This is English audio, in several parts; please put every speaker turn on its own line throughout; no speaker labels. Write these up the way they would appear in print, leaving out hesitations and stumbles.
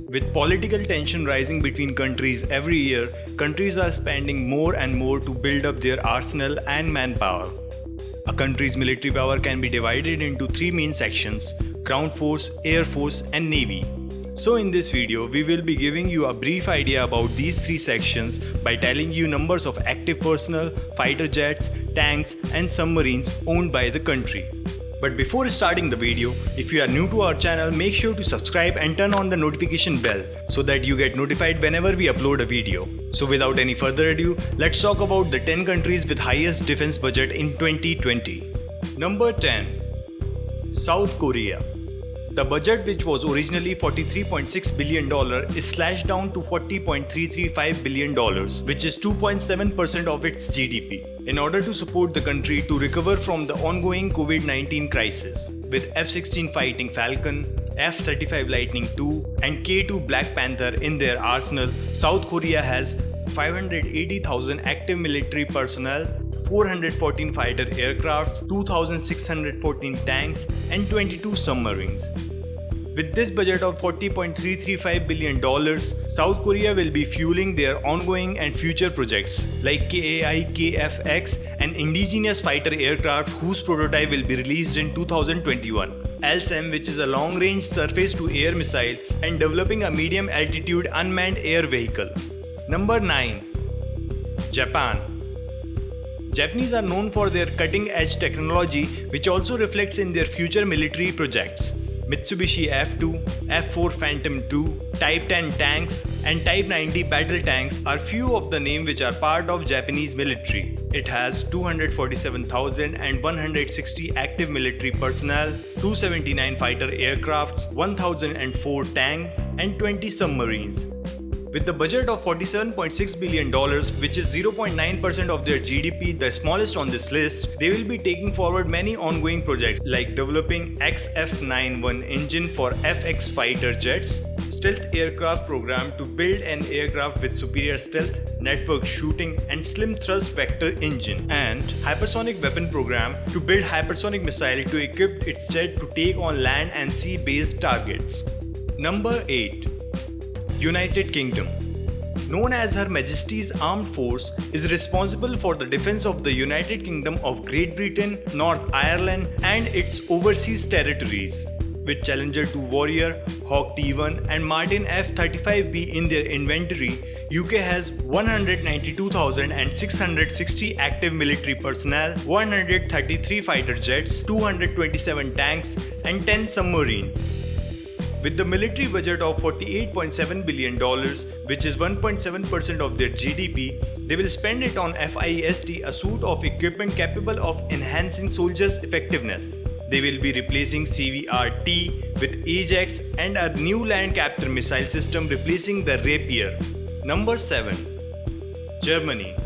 With political tension rising between countries every year, countries are spending more and more to build up their arsenal and manpower. A country's military power can be divided into three main sections: ground force, air force, and navy. So in this video, we will be giving you a brief idea about these three sections by telling you numbers of active personnel, fighter jets, tanks, and submarines owned by the country. But before starting the video, if you are new to our channel, make sure to subscribe and turn on the notification bell so that you get notified whenever we upload a video. So without any further ado, let's talk about the 10 countries with highest defense budget in 2020. Number 10. South Korea. The budget, which was originally $43.6 billion, is slashed down to $40.335 billion, which is 2.7% of its GDP, in order to support the country to recover from the ongoing COVID-19 crisis. With F-16 Fighting Falcon, F-35 Lightning II, and K-2 Black Panther in their arsenal, South Korea has 580,000 active military personnel, 414 fighter aircrafts, 2,614 tanks, and 22 submarines. With this budget of $40.335 billion, South Korea will be fueling their ongoing and future projects like KAI KF-X, an indigenous fighter aircraft whose prototype will be released in 2021. LSAM, which is a long-range surface-to-air missile, and developing a medium-altitude unmanned air vehicle. Number 9. Japan. Japanese are known for their cutting-edge technology, which also reflects in their future military projects. Mitsubishi F2, F4 Phantom II, Type 10 tanks, and Type 90 battle tanks are few of the names which are part of Japanese military. It has 247,160 active military personnel, 279 fighter aircrafts, 1,004 tanks, and 20 submarines. With the budget of $47.6 billion, which is 0.9% of their GDP, the smallest on this list, they will be taking forward many ongoing projects like developing XF-91 engine for FX fighter jets, stealth aircraft program to build an aircraft with superior stealth, network shooting, and slim thrust vector engine, and hypersonic weapon program to build hypersonic missile to equip its jet to take on land and sea-based targets. Number 8. United Kingdom. Known as Her Majesty's Armed Force, is responsible for the defense of the United Kingdom of Great Britain, North Ireland, and its overseas territories. With Challenger 2 Warrior, Hawk T1, and Martin F-35B in their inventory, UK has 192,660 active military personnel, 133 fighter jets, 227 tanks, and 10 submarines. With the military budget of $48.7 billion, which is 1.7% of their GDP, they will spend it on FIST, a suite of equipment capable of enhancing soldiers' effectiveness. They will be replacing CVR-T with Ajax and a new land capture missile system replacing the Rapier. Number 7. Germany.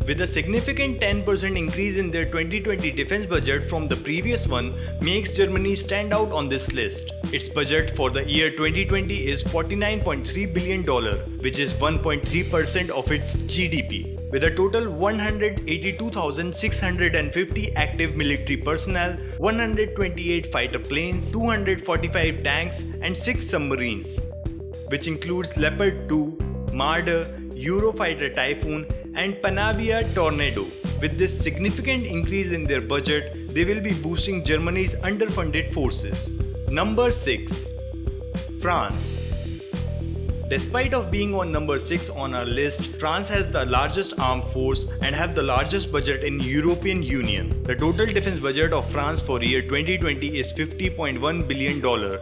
With a significant 10% increase in their 2020 defense budget from the previous one, makes Germany stand out on this list. Its budget for the year 2020 is $49.3 billion, which is 1.3% of its GDP. With a total 182,650 active military personnel, 128 fighter planes, 245 tanks, and 6 submarines, which includes Leopard 2, Marder, Eurofighter Typhoon, and Panavia Tornado. With this significant increase in their budget, they will be boosting Germany's underfunded forces. Number 6. France. Despite of being on number 6 on our list, France has the largest armed force and have the largest budget in European Union. The total defense budget of France for year 2020 is $50.1 billion,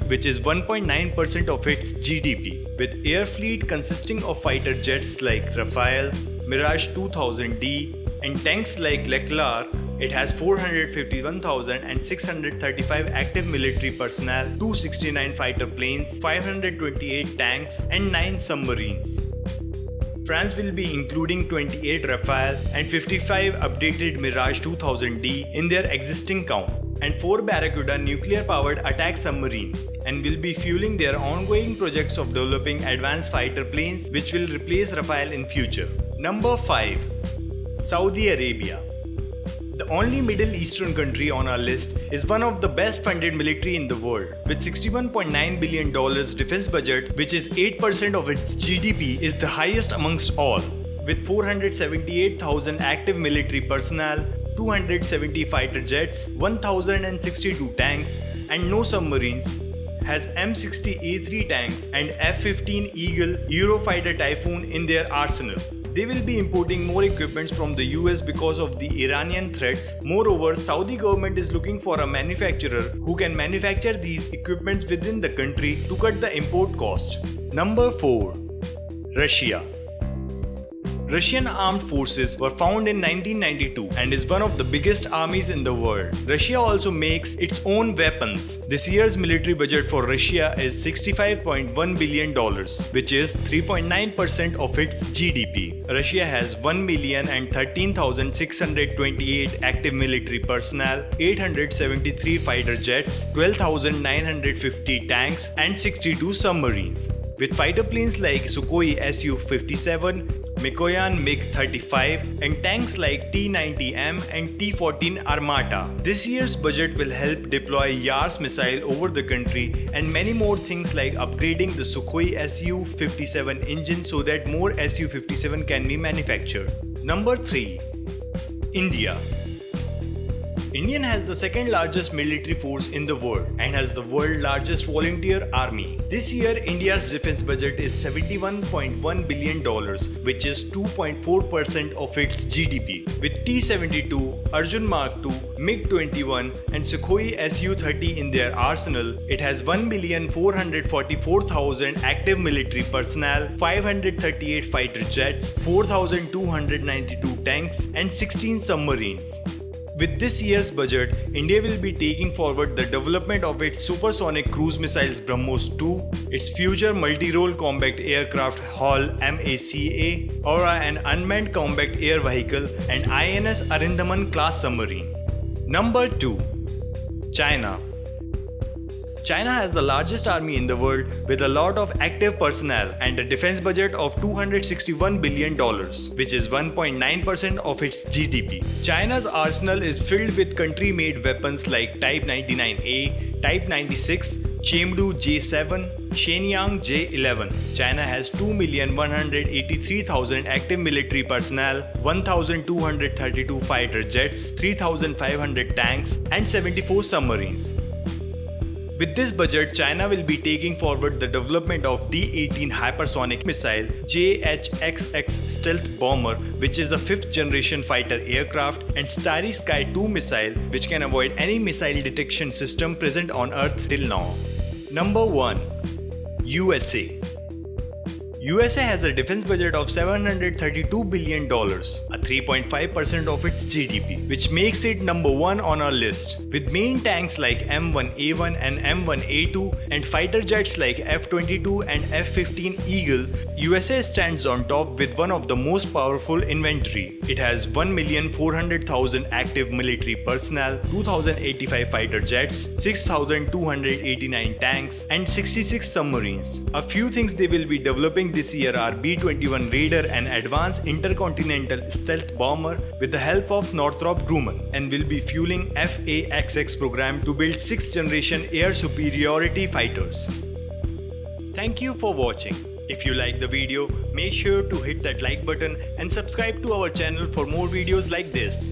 which is 1.9% of its GDP. With air fleet consisting of fighter jets like Rafale, Mirage 2000D, and tanks like Leclerc, it has 451,635 active military personnel, 269 fighter planes, 528 tanks, and 9 submarines. France will be including 28 Rafale and 55 updated Mirage 2000D in their existing count, and 4 Barracuda nuclear-powered attack submarine, and will be fueling their ongoing projects of developing advanced fighter planes which will replace Rafale in future. Number 5. Saudi Arabia. The only Middle Eastern country on our list is one of the best funded military in the world. With $61.9 billion defense budget, which is 8% of its GDP, is the highest amongst all. With 478,000 active military personnel, 270 fighter jets, 1,062 tanks, and no submarines, has M60A3 tanks and F-15 Eagle Eurofighter Typhoon in their arsenal. They will be importing more equipments from the US because of the Iranian threats. Moreover, Saudi government is looking for a manufacturer who can manufacture these equipments within the country to cut the import cost. Number 4. Russia. Russian armed forces were founded in 1992 and is one of the biggest armies in the world. Russia also makes its own weapons. This year's military budget for Russia is $65.1 billion, which is 3.9% of its GDP. Russia has 1,013,628 active military personnel, 873 fighter jets, 12,950 tanks, and 62 submarines. With fighter planes like Sukhoi Su-57, Mikoyan MiG-35 and tanks like T-90M and T-14 Armata. This year's budget will help deploy Yars missile over the country and many more things like upgrading the Sukhoi Su-57 engine so that more Su-57 can be manufactured. Number 3. India. India has the second largest military force in the world and has the world's largest volunteer army. This year, India's defense budget is $71.1 billion, which is 2.4% of its GDP. With T-72, Arjun Mark II, MiG-21 and Sukhoi Su-30 in their arsenal, it has 1,444,000 active military personnel, 538 fighter jets, 4,292 tanks and 16 submarines. With this year's budget, India will be taking forward the development of its supersonic cruise missiles BrahMos 2, its future multi-role combat aircraft HAL MACA, Aura an unmanned combat air vehicle, and INS Arindaman class submarine. Number 2. China. China has the largest army in the world with a lot of active personnel and a defense budget of $261 billion, which is 1.9% of its GDP. China's arsenal is filled with country-made weapons like Type 99A, Type 96, Chengdu J7, Shenyang J11. China has 2,183,000 active military personnel, 1,232 fighter jets, 3,500 tanks, and 74 submarines. With this budget, China will be taking forward the development of D-18 hypersonic missile, JHXX stealth bomber, which is a 5th generation fighter aircraft, and Starry Sky 2 missile, which can avoid any missile detection system present on Earth till now. Number 1. USA. USA has a defense budget of $732 billion, a 3.5% of its GDP, which makes it number 1 on our list. With main tanks like M1A1 and M1A2 and fighter jets like F-22 and F-15 Eagle, USA stands on top with one of the most powerful inventory. It has 1,400,000 active military personnel, 2,085 fighter jets, 6,289 tanks, and 66 submarines. A few things they will be developing this year are B-21 Raider, an advanced intercontinental stealth bomber with the help of Northrop Grumman, and will be fueling FAXX program to build 6th generation air superiority fighters. Thank you for watching. If you like the video, make sure to hit that like button and subscribe to our channel for more videos like this.